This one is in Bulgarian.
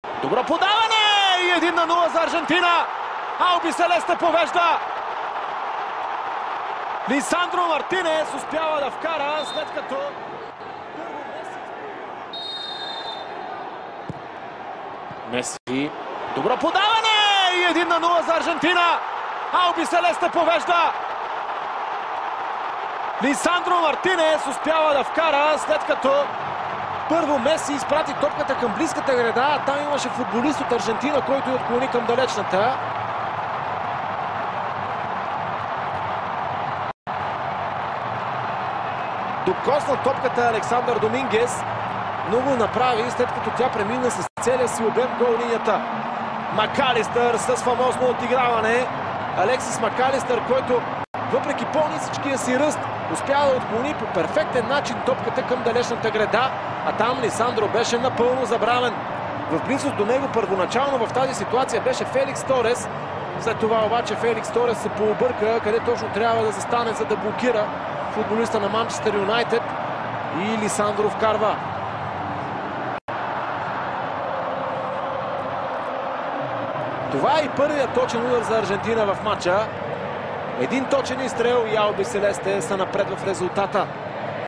Добро подаване и 1-0 за Аржентина. Алби Селесте повежда. Лисандро Мартинес успява да вкара, след като Меси. Добро подаване и 1-0 за Аржентина. Алби Селесте повежда. Лисандро Мартинес успява да вкара, след като първо Меси изпрати топката към близката града, а там имаше футболист от Аржентина, който я отклони към далечната. Докосна топката Александър Домингес, но го направи, след като тя премина с целия си обем гол линията. Макалистър с фамозно отиграване. Алексис Макалистър, който въпреки по-нисичкия си ръст успява да отклони по перфектен начин топката към далечната града, а там Лисандро беше напълно забравен. В близост до него първоначално в тази ситуация беше Феликс Торес. След това обаче Феликс Торес се пообърка къде точно трябва да застане, за да блокира футболиста на Манчестър Юнайтед, и Лисандро вкарва. Това е и първият точен удар за Аржентина в матча. Един точен изстрел и Алби Селесте са напред в резултата.